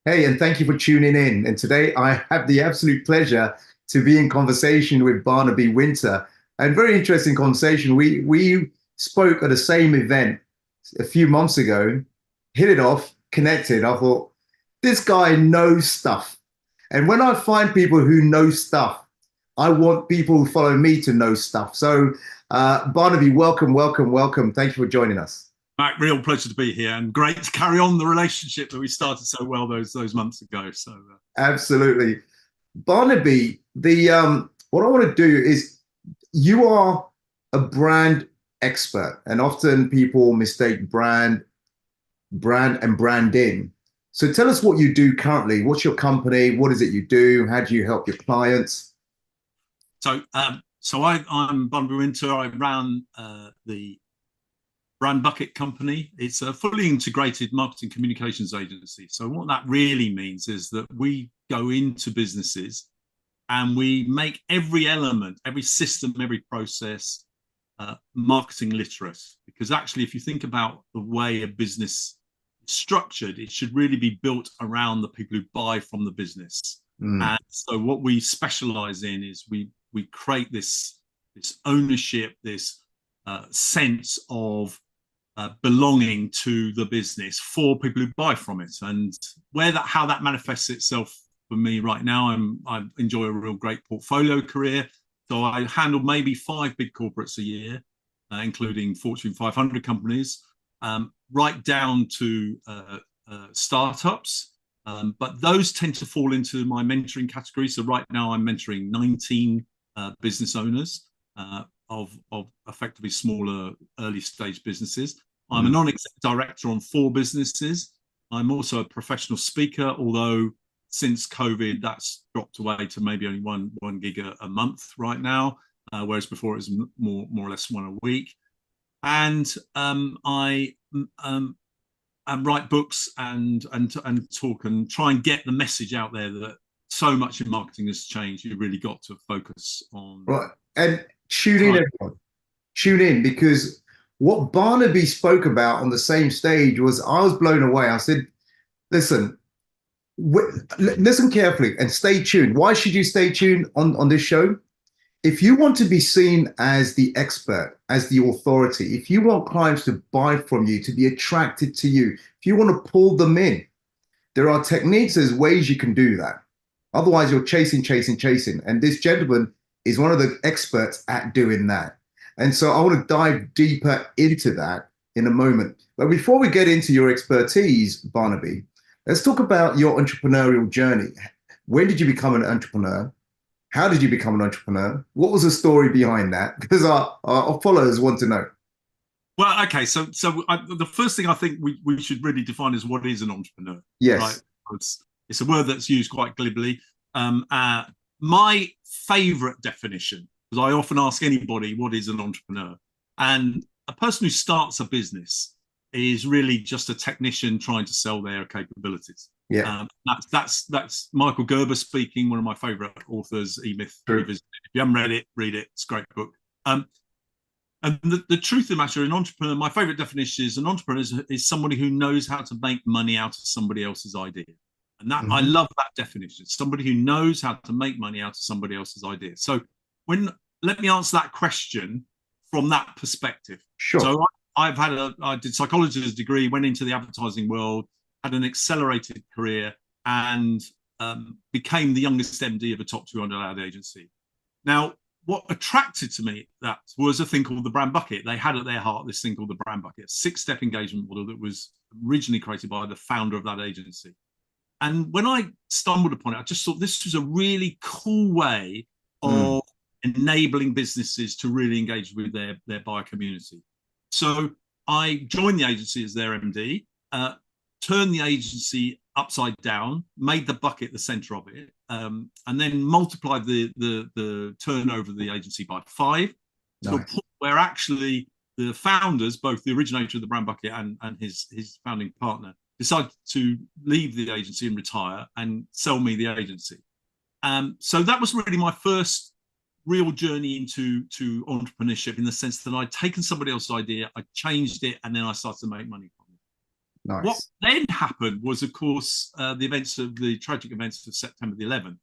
Hey, and thank you for tuning in. And today I have the absolute pleasure to be in conversation with Barnaby Wynter. And very interesting conversation. We spoke at the same event a few months ago, hit it off, connected. I thought, this guy knows stuff. And when I find people who know stuff, I want people who follow me to know stuff. So, Barnaby, welcome, welcome, welcome. Thank you for joining us. Mac, real pleasure to be here, and great to carry on the relationship that we started so well those months ago. Absolutely. Barnaby, the what I want to do is you are a brand expert, and often people mistake brand and branding. So tell us what you do currently. What's your company? What is it you do? How do you help your clients? I'm Barnaby Wynter. I ran the Brand Bucket company. It's a fully integrated marketing communications agency. So what that really means is that we go into businesses and we make every element, every system, every process marketing literate. Because actually, if you think about the way a business is structured, it should really be built around the people who buy from the business. And so what we specialize in is we create this ownership, this sense of belonging to the business for people who buy from it. And how that manifests itself for me right now, I enjoy a real great portfolio career. So I handle maybe 5 big corporates a year, including Fortune 500 companies, right down to startups. But those tend to fall into my mentoring category. So right now I'm mentoring 19 business owners of effectively smaller early stage businesses. I'm a non-exec director on 4 businesses. I'm also a professional speaker, although since COVID, that's dropped away to maybe only one gig a month right now, whereas before it was more or less one a week. And I write books and talk and try and get the message out there that so much in marketing has changed. You really got to focus on. Right. And tune in, everyone. Tune in, because what Barnaby spoke about on the same stage I was blown away. I said, listen, listen carefully and stay tuned. Why should you stay tuned on this show? If you want to be seen as the expert, as the authority, if you want clients to buy from you, to be attracted to you, if you want to pull them in, there are techniques, there's ways you can do that. Otherwise, you're chasing. And this gentleman is one of the experts at doing that. And so I want to dive deeper into that in a moment. But before we get into your expertise, Barnaby, let's talk about your entrepreneurial journey. When did you become an entrepreneur? How did you become an entrepreneur? What was the story behind that? Because our followers want to know. Well, okay. So the first thing I think we should really define is what is an entrepreneur. Yes. Right? It's a word that's used quite glibly. My favorite definition, because I often ask anybody, what is an entrepreneur? And a person who starts a business is really just a technician trying to sell their capabilities. Yeah. That's Michael Gerber speaking, one of my favorite authors, E-Myth. If you haven't read it, read it. It's a great book. And the truth of the matter, an entrepreneur, my favorite definition is an entrepreneur is somebody who knows how to make money out of somebody else's idea. And that I love that definition. It's somebody who knows how to make money out of somebody else's idea. So let me answer that question from that perspective. Sure. So I did psychology as a degree, went into the advertising world, had an accelerated career, and became the youngest MD of a top 200 ad agency. Now, what attracted to me that was a thing called the Brand Bucket. They had at their heart this thing called the Brand Bucket, a 6-step engagement model that was originally created by the founder of that agency. And when I stumbled upon it, I just thought this was a really cool way of enabling businesses to really engage with their buyer community. So I joined the agency as their MD, turned the agency upside down, made the bucket the center of it, and then multiplied the turnover of the agency by 5, to a point where actually the founders, both the originator of the Brand Bucket and his founding partner, decided to leave the agency and retire and sell me the agency. So that was really my first real journey into entrepreneurship, in the sense that I'd taken somebody else's idea, I changed it, and then I started to make money from it. What Nice. then happened was, of course, the tragic events of September the 11th.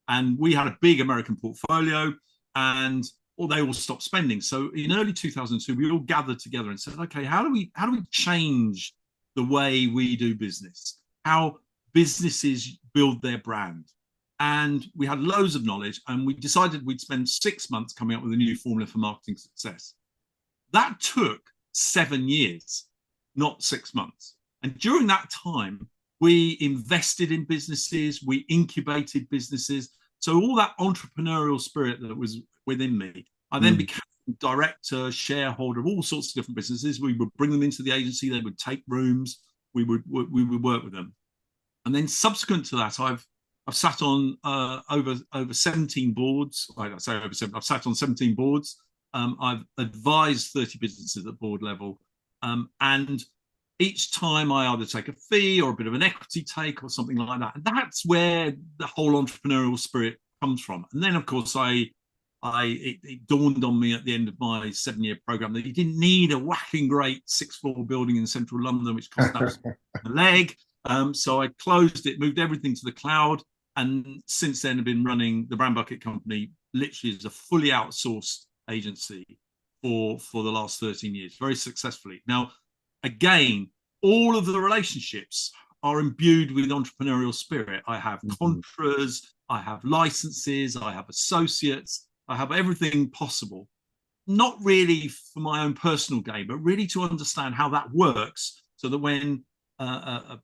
And we had a big American portfolio, and they all stopped spending. So in early 2002, we all gathered together and said, okay, how do we change the way we do business? How businesses build their brand? And we had loads of knowledge, and we decided we'd spend 6 months coming up with a new formula for marketing success. That took 7 years, not 6 months. And during that time, we invested in businesses, we incubated businesses. So all that entrepreneurial spirit that was within me, I then became director, shareholder of all sorts of different businesses. We would bring them into the agency, they would take rooms, we would work with them. And then subsequent to that, I've sat on over 17 boards. I say over 7. I've sat on 17 boards. I've advised 30 businesses at board level, and each time I either take a fee or a bit of an equity take or something like that. And that's where the whole entrepreneurial spirit comes from. And then, of course, it dawned on me at the end of my 7-year program that you didn't need a whacking great 6-floor building in central London, which cost a leg. So I closed it, moved everything to the cloud. And since then, I've been running the Brand Bucket Company literally as a fully outsourced agency for the last 13 years, very successfully. Now, again, all of the relationships are imbued with entrepreneurial spirit. I have contras, I have licenses, I have associates, I have everything possible. Not really for my own personal gain, but really to understand how that works, so that when a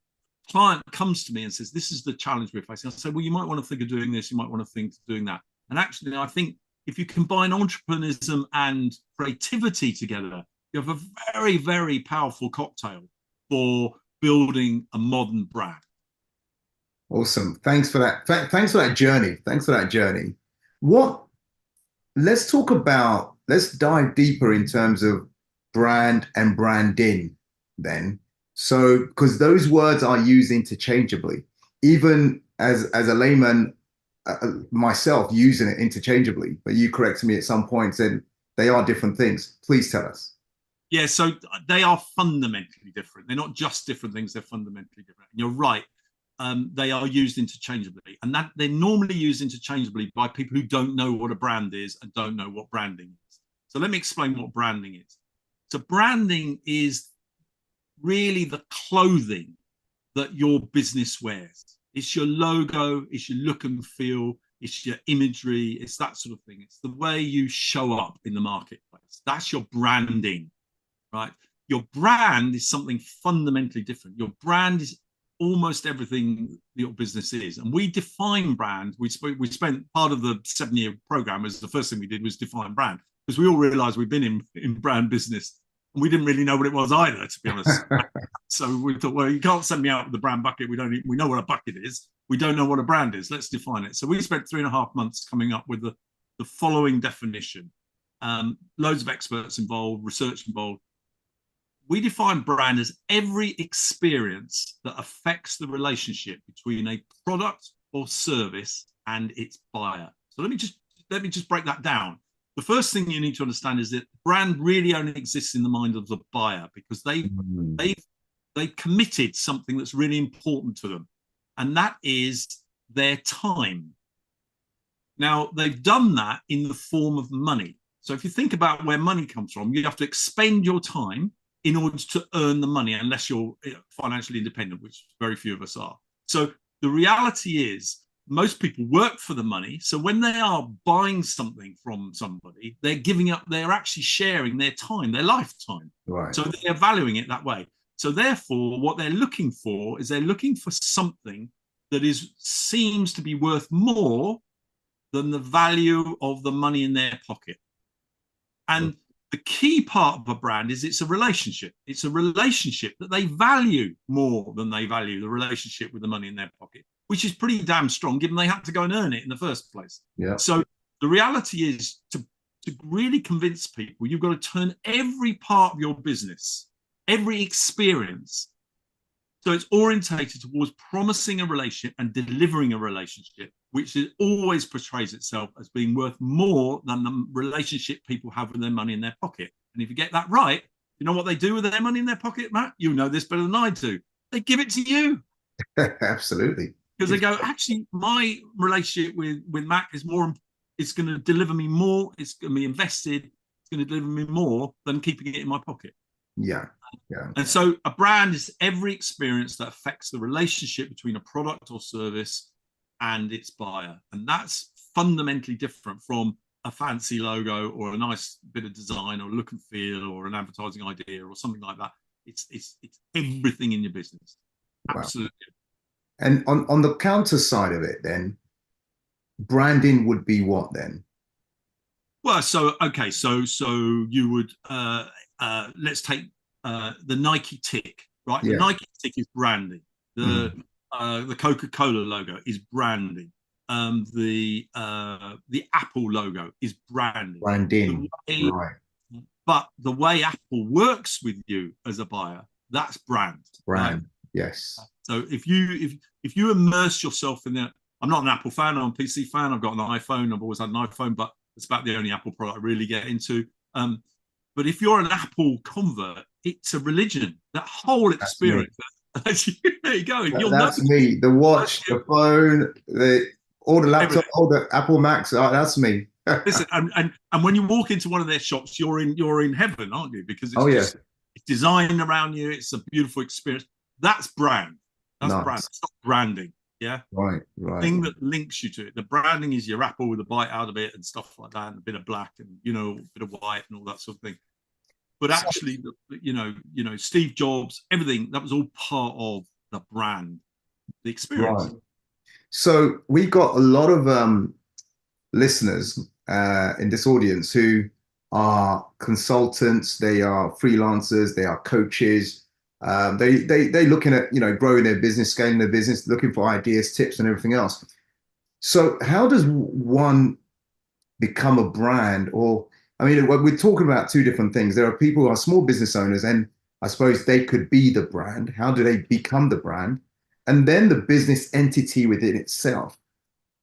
client comes to me and says, this is the challenge we're facing, I say, well, you might want to think of doing this, you might want to think of doing that. And actually, I think if you combine entrepreneurship and creativity together, you have a very, very powerful cocktail for building a modern brand. Awesome. Thanks for that. Thanks for that journey. Thanks for that journey. Let's dive deeper in terms of brand and branding then. So, because those words are used interchangeably, even as a layman, myself using it interchangeably, but you corrected me at some point, said they are different things. Please tell us. Yeah, so they are fundamentally different. They're not just different things, they're fundamentally different. And you're right, they are used interchangeably. And that they're normally used interchangeably by people who don't know what a brand is and don't know what branding is. So let me explain what branding is. So branding is really the clothing that your business wears. It's your logo, it's your look and feel, it's your imagery, it's that sort of thing. It's the way you show up in the marketplace. That's your branding. Right? Your brand is something fundamentally different. Your brand is almost everything your business is. And we define brand. We spent part of the 7-year program, as the first thing we did was define brand, because we all realized we've been in brand business and we didn't really know what it was either, to be honest. So we thought, well, you can't send me out with the brand bucket. We know what a bucket is. We don't know what a brand is. Let's define it. So we spent 3.5 months coming up with the following definition. Loads of experts involved, research involved. We define brand as every experience that affects the relationship between a product or service and its buyer. So let me just break that down. The first thing you need to understand is that brand really only exists in the mind of the buyer, because they've committed something that's really important to them, and that is their time. Now, they've done that in the form of money. So if you think about where money comes from, you have to expend your time in order to earn the money, unless you're financially independent, which very few of us are. So the reality is most people work for the money. So when they are buying something from somebody, they're actually sharing their time, their lifetime. Right. So they're valuing it that way. So therefore, what they're looking for something that seems to be worth more than the value of the money in their pocket. And the key part of a brand is it's a relationship. It's a relationship that they value more than they value the relationship with the money in their pocket, which is pretty damn strong, given they had to go and earn it in the first place. Yeah. So the reality is, to really convince people, you've got to turn every part of your business, every experience, so it's orientated towards promising a relationship and delivering a relationship, which always portrays itself as being worth more than the relationship people have with their money in their pocket. And if you get that right, You know what they do with their money in their pocket, Matt? You know this better than I do. They give it to you. Absolutely. Because they go, actually, my relationship with Mac is more, it's going to deliver me more, it's going to be invested, it's going to deliver me more than keeping it in my pocket. Yeah. Yeah. And so a brand is every experience that affects the relationship between a product or service and its buyer. And that's fundamentally different from a fancy logo or a nice bit of design or look and feel or an advertising idea or something like that. It's everything in your business. Absolutely. Wow. And on the counter side of it, then, branding would be what then? Well, so okay, so you would let's take the Nike tick, right? Yeah. The Nike tick is branding. The Coca-Cola logo is branding. The Apple logo is branding. Branding, right? But the way Apple works with you as a buyer, that's brand. Brand, right? yes. So if you immerse yourself in that, I'm not an Apple fan, I'm a PC fan. I've got an iPhone. I've always had an iPhone, but it's about the only Apple product I really get into. But if you're an Apple convert, it's a religion. That whole experience. There you go. That's me. The watch, the phone, all the laptop, all the Apple Macs. That's me. Listen, and when you walk into one of their shops, you're in heaven, aren't you? Because it's it's designed around you. It's a beautiful experience. That's brand. That's brand. It's not branding. Yeah. Right. The thing that links you to it. The branding is your Apple with a bite out of it and stuff like that, and a bit of black and a bit of white and all that sort of thing. But actually, Steve Jobs, everything that was all part of the brand, the experience. Right. So we got a lot of listeners in this audience who are consultants, they are freelancers, they are coaches. They looking at growing their business, scaling their business, looking for ideas, tips, and everything else. So how does one become a brand? Or I mean, we're talking about two different things. There are people who are small business owners, and I suppose they could be the brand. How do they become the brand? And then the business entity within itself.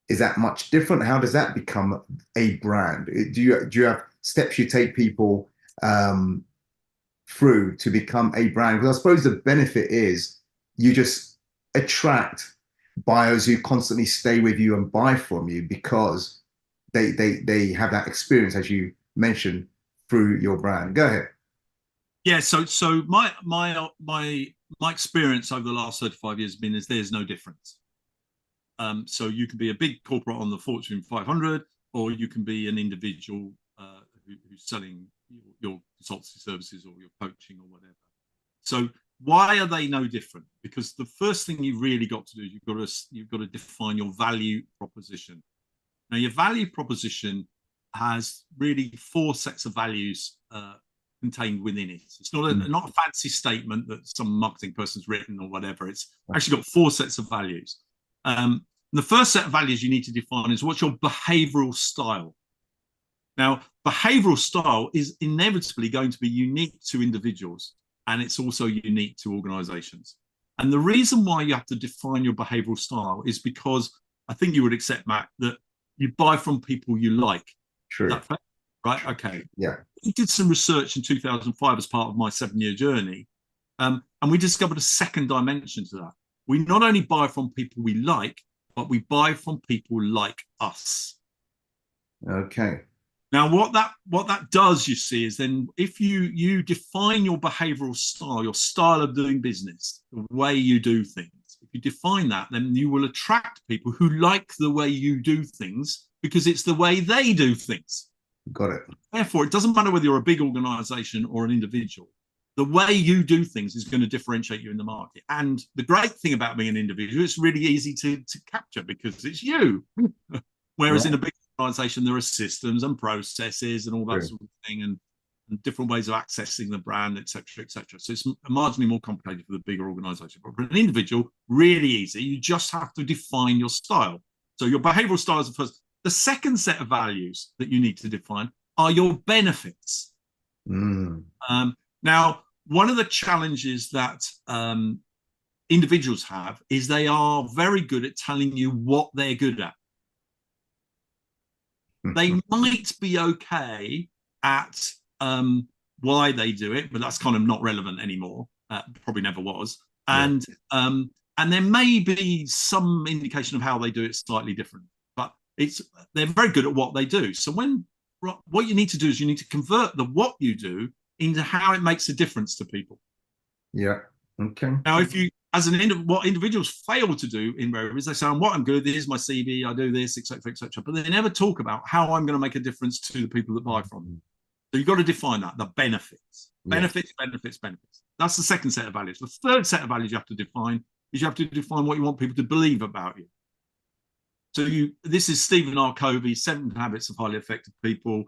Is that much different? How does that become a brand? Do you have steps you take people through to become a brand? Because I suppose the benefit is you just attract buyers who constantly stay with you and buy from you because they have that experience, as you mentioned, through your brand. Go ahead. Yeah. So my experience over the last 35 years has been there's no difference. So you can be a big corporate on the Fortune 500, or you can be an individual who's selling your consultancy services or your coaching or whatever. So why are they no different? Because the first thing you've really got to do is you've got to define your value proposition. Now, your value proposition has really 4 sets of values contained within it. It's not a fancy statement that some marketing person's written or whatever. It's actually got 4 sets of values. The first set of values you need to define is what's your behavioral style. Now, behavioral style is inevitably going to be unique to individuals, and it's also unique to organizations. And the reason why you have to define your behavioral style is because I think you would accept, Matt, that you buy from people you like. True. Is that fair? Right? Okay. Yeah. We did some research in 2005 as part of my 7-year journey, and we discovered a second dimension to that. We not only buy from people we like, but we buy from people like us. Okay. Now, what that does, you see, is then if you define your behavioral style, your style of doing business, the way you do things, if you define that, then you will attract people who like the way you do things because it's the way they do things. Got it. Therefore, it doesn't matter whether you're a big organization or an individual. The way you do things is going to differentiate you in the market. And the great thing about being an individual, it's really easy to capture because it's you. Whereas in a big organization, there are systems and processes and all that sort of thing and different ways of accessing the brand, et cetera, et cetera. So it's marginally more complicated for the bigger organization. But for an individual, really easy. You just have to define your style. So your behavioral style is the first. The second set of values that you need to define are your benefits. Now, one of the challenges that individuals have is they are very good at telling you what they're good at. They might be okay at why they do it, but that's kind of not relevant anymore. Probably never was. And there may be some indication of how they do it slightly different, but they're very good at what they do. So what you need to do is you need to convert the what you do into how it makes a difference to people. Yeah. Okay. Now, if you, what individuals fail to do in rare is they say, what I'm good, here's my CV, I do this, etc., etc. But they never talk about how I'm going to make a difference to the people that buy from them. So you've got to define that, the benefits. Benefits. That's the second set of values. The third set of values you have to define is you have to define what you want people to believe about you. So this is Stephen R. Covey's 7 Habits of Highly Effective People.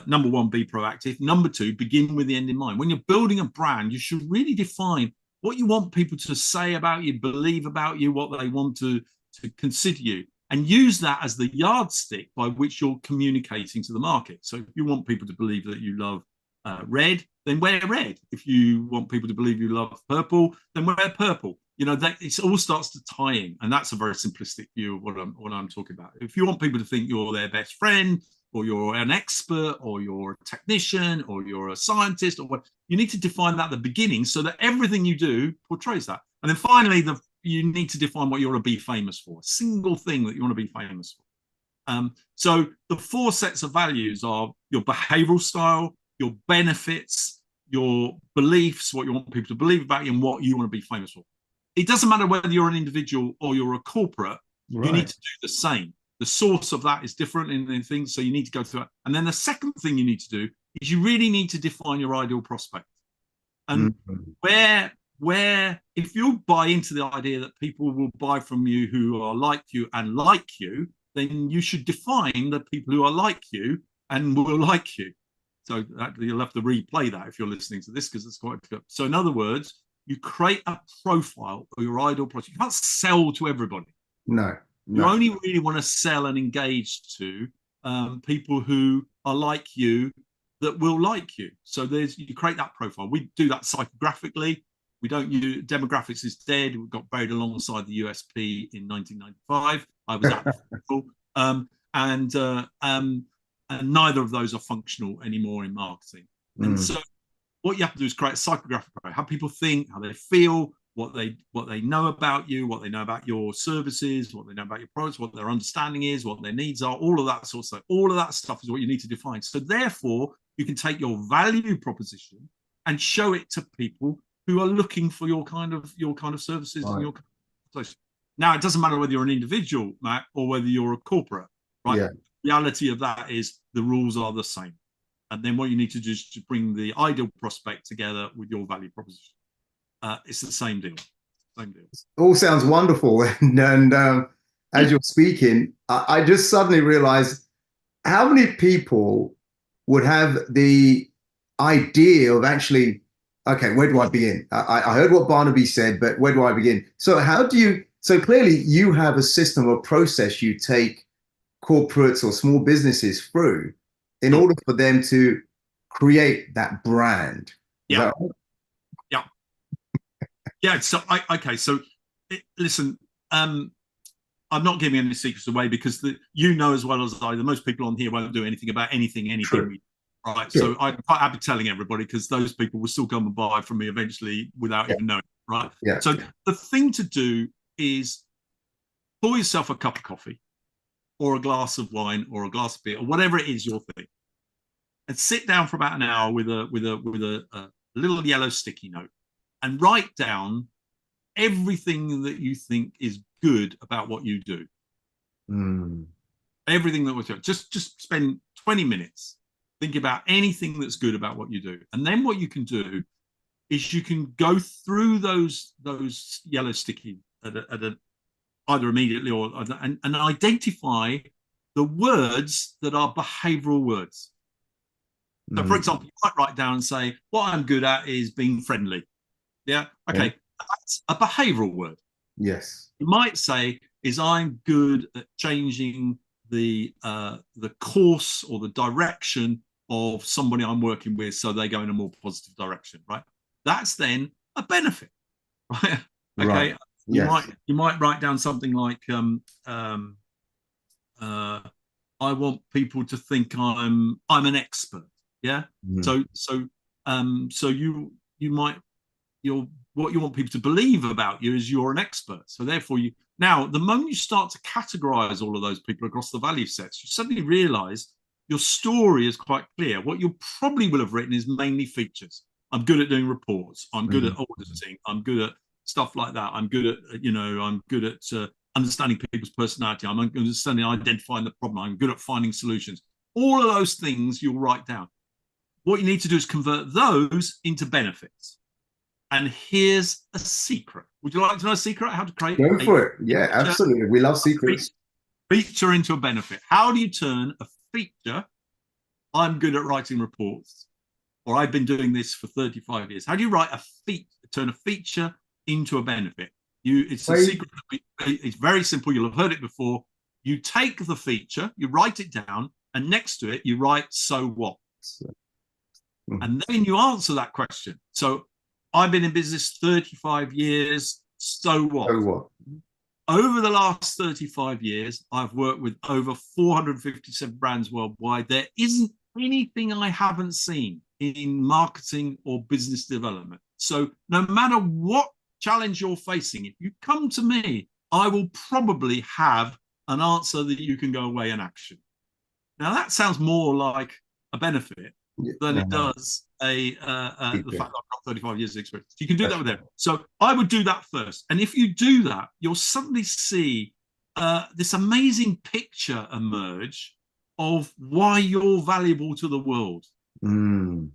Number 1, be proactive. Number 2, begin with the end in mind. When you're building a brand, you should really define what you want people to say about you, believe about you, what they want to consider you, and use that as the yardstick by which you're communicating to the market. So if you want people to believe that you love red, then wear red. If you want people to believe you love purple, then wear purple. It all starts to tie in, and that's a very simplistic view of what I'm talking about. If you want people to think you're their best friend, or you're an expert, or you're a technician, or you're a scientist, or what, you need to define that at the beginning so that everything you do portrays that. And then finally, you need to define what you want to be famous for, a single thing that you want to be famous for. So the 4 sets of values are your behavioral style, your benefits, your beliefs, what you want people to believe about you, and what you want to be famous for. It doesn't matter whether you're an individual or you're a corporate, you need to do the same. The source of that is different in things, so you need to go through it. And then the second thing you need to do is you really need to define your ideal prospect. And where if you buy into the idea that people will buy from you who are like you and like you, then you should define the people who are like you and will like you. So you'll have to replay that if you're listening to this, because it's quite good. So in other words, you create a profile of your ideal prospect. You can't sell to everybody. No. You only really want to sell and engage to people who are like you, that will like you. So you create that profile. We do that psychographically. We don't use demographics is dead. We got buried alongside the USP in 1995. I was at the and neither of those are functional anymore in marketing. And so what you have to do is create a psychographic profile, how people think, how they feel, what they know about you, what they know about your services, what they know about your products, what their understanding is, what their needs are, all of that sort of stuff. All of that stuff is what you need to define. So therefore, you can take your value proposition and show it to people who are looking for your kind of services and your kind of place. Now, it doesn't matter whether you're an individual, Matt, or whether you're a corporate, right? Yeah. The reality of that is the rules are the same. And then what you need to do is to bring the ideal prospect together with your value proposition. It's the same deal. All sounds wonderful. And as you're speaking, I just suddenly realized how many people would have the idea of actually, okay, where do I begin? I heard what Barnaby said, but where do I begin? So so clearly you have a system or process you take corporates or small businesses through in order for them to create that brand. Yeah. Yeah. So listen, I'm not giving any secrets away, because as well as I, the most people on here won't do anything about anything. Right. True. So I'm quite happy telling everybody, because those people will still come and buy from me eventually without even knowing. Right. Yeah. So the thing to do is pour yourself a cup of coffee or a glass of wine or a glass of beer or whatever it is your thing, and sit down for about an hour with a little yellow sticky note and write down everything that you think is good about what you do. Everything that we do. Just spend 20 minutes thinking about anything that's good about what you do. And then what you can do is you can go through those yellow sticky either immediately or and identify the words that are behavioral words. So, for example, you might write down and say, what I'm good at is being friendly. Yeah. Okay. Yeah. That's a behavioral word. Yes. You might say, is I'm good at changing the course or the direction of somebody I'm working with so they go in a more positive direction, right? That's then a benefit, right? Okay. Right. You might write down something like, I want people to think I'm an expert. Yeah. So So you might what you want people to believe about you is you're an expert. So therefore now the moment you start to categorize all of those people across the value sets, you suddenly realize your story is quite clear. What you probably will have written is mainly features. I'm good at doing reports. I'm good at auditing. I'm good at stuff like that. I'm good at, I'm good at understanding people's personality. I'm understanding identifying the problem. I'm good at finding solutions. All of those things you'll write down. What you need to do is convert those into benefits. And here's a secret. Would you like to know a secret? How to create Go for it. Yeah, absolutely. We love secrets. Feature into a benefit. How do you turn a feature? I'm good at writing reports, or I've been doing this for 35 years. How do you turn a feature into a benefit? It's a secret. It's very simple. You'll have heard it before. You take the feature, you write it down, and next to it, you write, so what? And then you answer that question. So I've been in business 35 years. So what? So what? Over the last 35 years, I've worked with over 457 brands worldwide. There isn't anything I haven't seen in marketing or business development. So no matter what challenge you're facing, if you come to me, I will probably have an answer that you can go away and action. Now that sounds more like a benefit than it does the fact that I've got 35 years of experience. You can do that with them. So I would do that first. And if you do that, you'll suddenly see this amazing picture emerge of why you're valuable to the world. And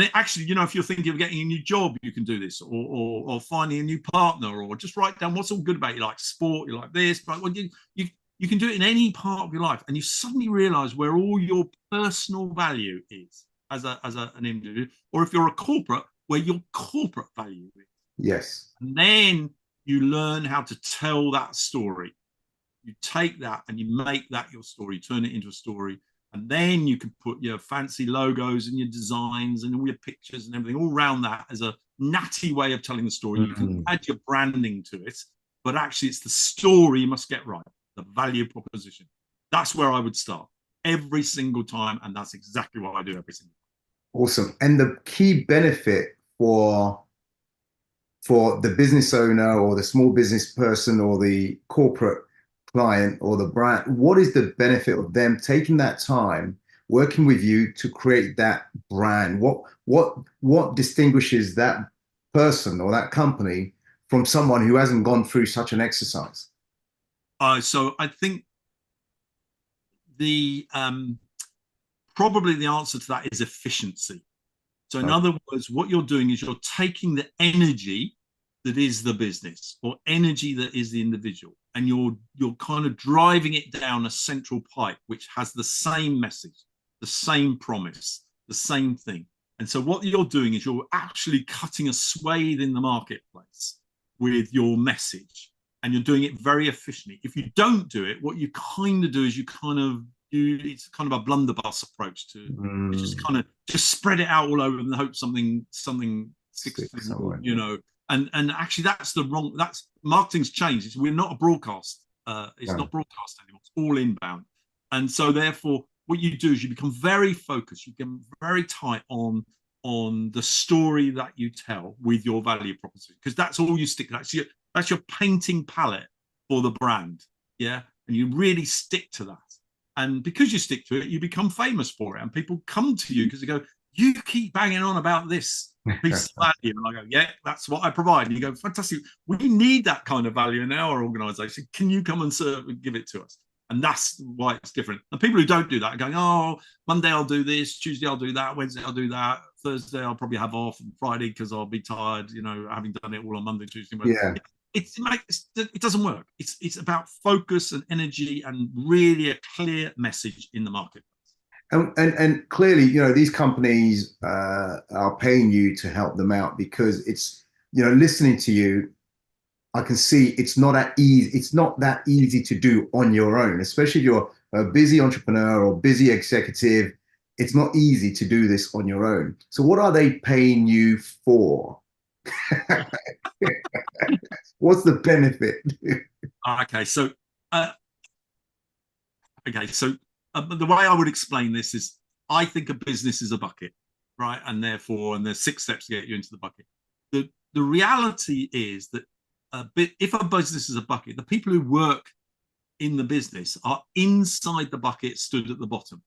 it actually, if you're thinking of getting a new job, you can do this, or finding a new partner, or just write down what's all good about you, like sport, you like this. But you can do it in any part of your life, and you suddenly realize where all your personal value is as an individual, or if you're a corporate, where your corporate value is. Yes. And then you learn how to tell that story. You take that and you make that your story, turn it into a story. And then you can put your fancy logos and your designs and all your pictures and everything all around that as a natty way of telling the story. You can add your branding to it, but actually it's the story you must get right, the value proposition. That's where I would start every single time. And that's exactly what I do every single time. Awesome. And the key benefit for the business owner or the small business person or the corporate client or the brand, what is the benefit of them taking that time working with you to create that brand? What distinguishes that person or that company from someone who hasn't gone through such an exercise? So I think the probably the answer to that is efficiency. So in other words, what you're doing is you're taking the energy that is the business or energy that is the individual, and you're kind of driving it down a central pipe which has the same message, the same promise, the same thing. And so what you're doing is you're actually cutting a swathe in the marketplace with your message, and you're doing it very efficiently. If you don't do it, what you kind of do is it's kind of a blunderbuss approach to it's just kind of just spread it out all over and hope something sticks, and actually that's marketing's changed. We're not a broadcast. It's not broadcast anymore. It's all inbound. And so therefore what you do is you become very focused. You become very tight on the story that you tell with your value proposition, because that's all you stick to. That's your painting palette for the brand. Yeah. And you really stick to that. And because you stick to it, you become famous for it. And people come to you because they go, you keep banging on about this piece of value. And I go, yeah, that's what I provide. And you go, fantastic. We need that kind of value in our organization. Can you come and serve and give it to us? And that's why it's different. And people who don't do that are going, oh, Monday I'll do this, Tuesday I'll do that, Wednesday I'll do that, Thursday I'll probably have off, and Friday because I'll be tired, having done it all on Monday, Tuesday, Wednesday. Yeah. It doesn't work. It's about focus and energy and really a clear message in the market. And clearly, these companies are paying you to help them out, because it's, listening to you, I can see it's not that easy. It's not that easy to do on your own, especially if you're a busy entrepreneur or busy executive. It's not easy to do this on your own. So what are they paying you for? What's the benefit? So the way I would explain this is, I think a business is a bucket, right? And there's 6 steps to get you into the bucket. The reality is that if a business is a bucket, the people who work in the business are inside the bucket, stood at the bottom.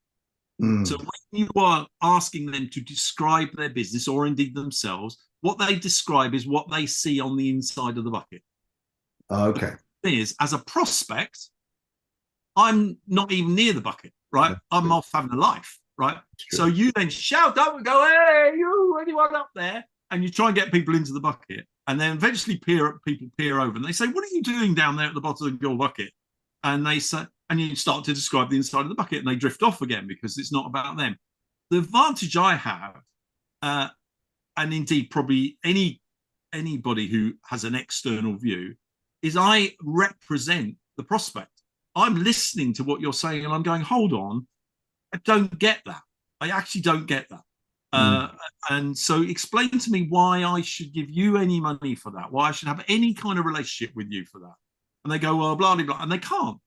So when you are asking them to describe their business, or indeed themselves, what they describe is what they see on the inside of the bucket. Okay. The thing is, as a prospect, I'm not even near the bucket, right? I'm off having a life, right? So you then shout up and go, hey, you, anyone up there? And you try and get people into the bucket. And then eventually people peer over and they say, what are you doing down there at the bottom of your bucket? And they say, and you start to describe the inside of the bucket, and they drift off again because it's not about them. The advantage I have, and indeed probably anybody who has an external view, is I represent the prospect. I'm listening to what you're saying and I'm going, hold on, I don't get that. I actually don't get that. And so explain to me why I should give you any money for that, why I should have any kind of relationship with you for that. And they go, well, blah, blah, blah. And they can't.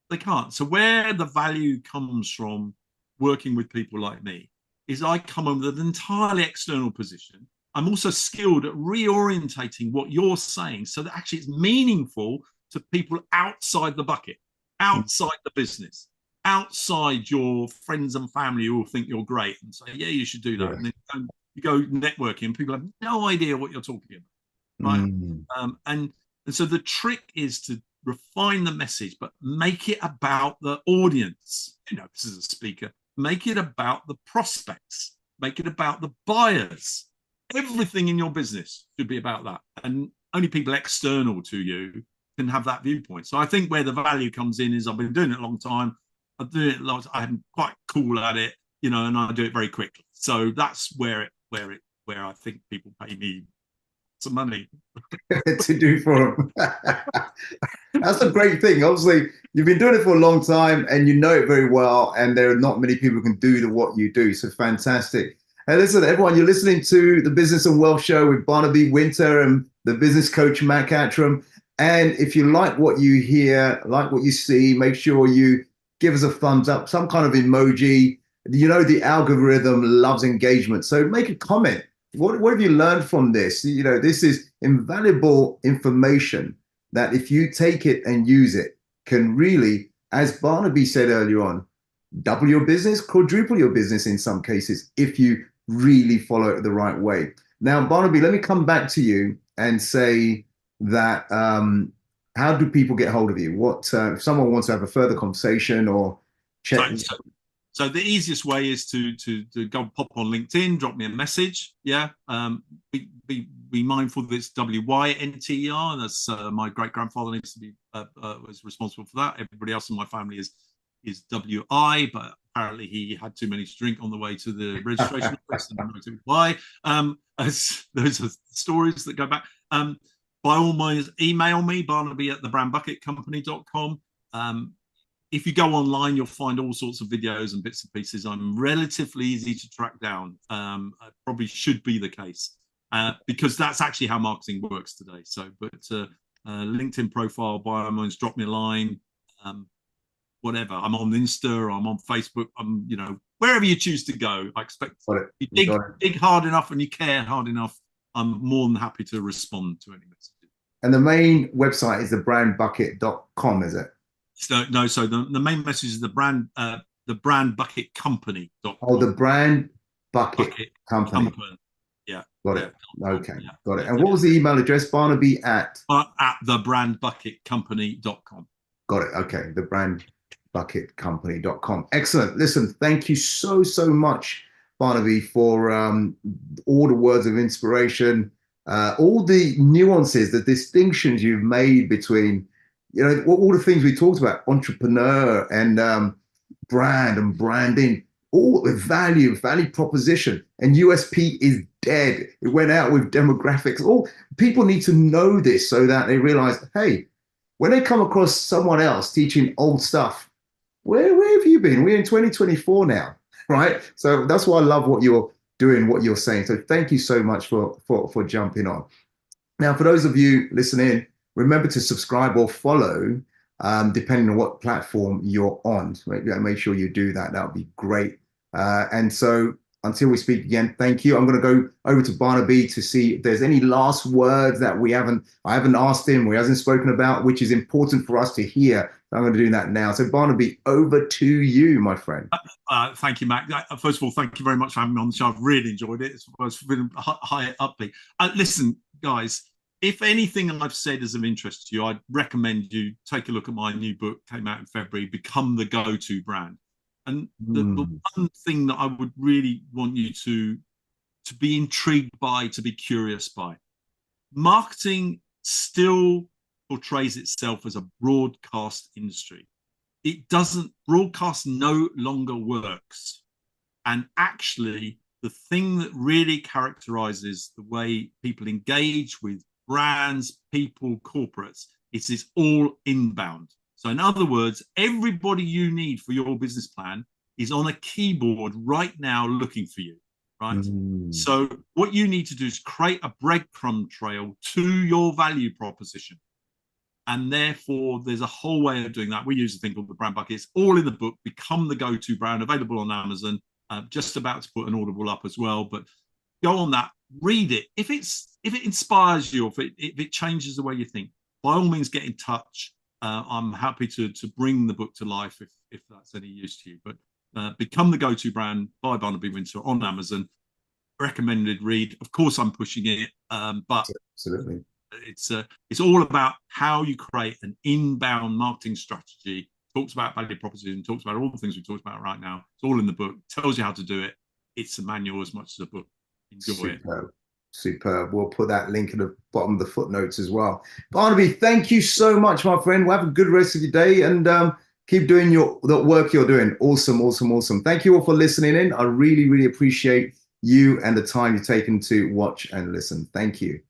They can't. So where the value comes from working with people like me is I come in with an entirely external position. I'm also skilled at reorientating what you're saying so that actually it's meaningful to people outside the bucket, outside the business, outside your friends and family who all think you're great and say, yeah, you should do that. And then you go networking and people have no idea what you're talking about. Right. And so the trick is to refine the message, but make it about the audience. This is a speaker, make it about the prospects, make it about the buyers. Everything in your business should be about that. And only people external to you can have that viewpoint. So I think where the value comes in is I've been doing it a long time. I'm doing it a lot. I'm quite cool at it, and I do it very quickly. So that's where I think people pay me some money to do for them. That's a great thing. Obviously, you've been doing it for a long time and you know it very well. And there are not many people who can do what you do. So fantastic. Hey, listen, everyone, you're listening to the Business and Wealth Show with Barnaby Wynter and the business coach, Matt Attram. And if you like what you hear, like what you see, make sure you give us a thumbs up, some kind of emoji. The algorithm loves engagement. So make a comment. What have you learned from this? This is invaluable information that if you take it and use it, can really, as Barnaby said earlier on, double your business, quadruple your business in some cases, if you really follow it the right way. Now, Barnaby, let me come back to you and say that how do people get hold of you? What if someone wants to have a further conversation or check? So the easiest way is to go pop on LinkedIn, drop me a message. Yeah. Be mindful that it's WYNTER. That's my great grandfather needs to be was responsible for that. Everybody else in my family is WI, but apparently he had too many to drink on the way to the registration office and knows why. As those are stories that go back. By all means, email me, barnaby@thebrandbucketcompany.com. If you go online, you'll find all sorts of videos and bits and pieces. I'm relatively easy to track down. Probably should be the case because that's actually how marketing works today. So, but LinkedIn profile, by all means, drop me a line. Whatever. I'm on Insta, I'm on Facebook. I'm, wherever you choose to go. I expect you dig hard enough and you care hard enough. I'm more than happy to respond to any messages. And the main website is thebrandbucket.com, is it? No, so the main message is the brandbucketcompany.com. Oh, the Brand Bucket Company. Yeah. Got it. Okay, got it. And what was the email address? Barnaby at thebrandbucketcompany.com. Got it. Okay, thebrandbucketcompany.com. Excellent. Listen, thank you so much, Barnaby, for all the words of inspiration, all the nuances, the distinctions you've made between all the things we talked about, entrepreneur and brand and branding, all the value proposition, and USP is dead. It went out with demographics. All people need to know this so that they realize, hey, when they come across someone else teaching old stuff, where have you been? We're in 2024 now, right? So that's why I love what you're doing, what you're saying. So thank you so much for jumping on. Now, for those of you listening, remember to subscribe or follow, depending on what platform you're on. Make sure you do that. That would be great. And so until we speak again, thank you. I'm going to go over to Barnaby to see if there's any last words that I haven't asked him, or he hasn't spoken about, which is important for us to hear. I'm going to do that now. So Barnaby, over to you, my friend. Thank you, Mac. First of all, thank you very much for having me on the show. I've really enjoyed it. It's been high upbeat. Listen, guys, if anything I've said is of interest to you, I'd recommend you take a look at my new book, came out in February, Become the Go-To Brand. And the one thing that I would really want you to be intrigued by, to be curious by, marketing still portrays itself as a broadcast industry. It doesn't, broadcast no longer works. And actually, the thing that really characterizes the way people engage with brands, people, corporates, it's all inbound. So in other words, everybody you need for your business plan is on a keyboard right now looking for you, right? So what you need to do is create a breadcrumb trail to your value proposition. And therefore, there's a whole way of doing that. We use a thing called the brand bucket. It's all in the book, Become the Go-To Brand, available on Amazon. Just about to put an Audible up as well, but go on that, read it. If it inspires you, or if it changes the way you think, by all means, get in touch. I'm happy to bring the book to life if that's any use to you. But Become the Go-To Brand by Barnaby Wynter on Amazon. Recommended read. Of course, I'm pushing it, but absolutely, it's all about how you create an inbound marketing strategy. Talks about value proposition, talks about all the things we talked about right now. It's all in the book. Tells you how to do it. It's a manual as much as a book. Enjoy it. Superb. We'll put that link at the bottom of the footnotes as well. Barnaby, thank you so much, my friend. We'll have a good rest of your day, and keep doing the work you're doing. Awesome, awesome, awesome. Thank you all for listening in. I really, really appreciate you and the time you've taken to watch and listen. Thank you.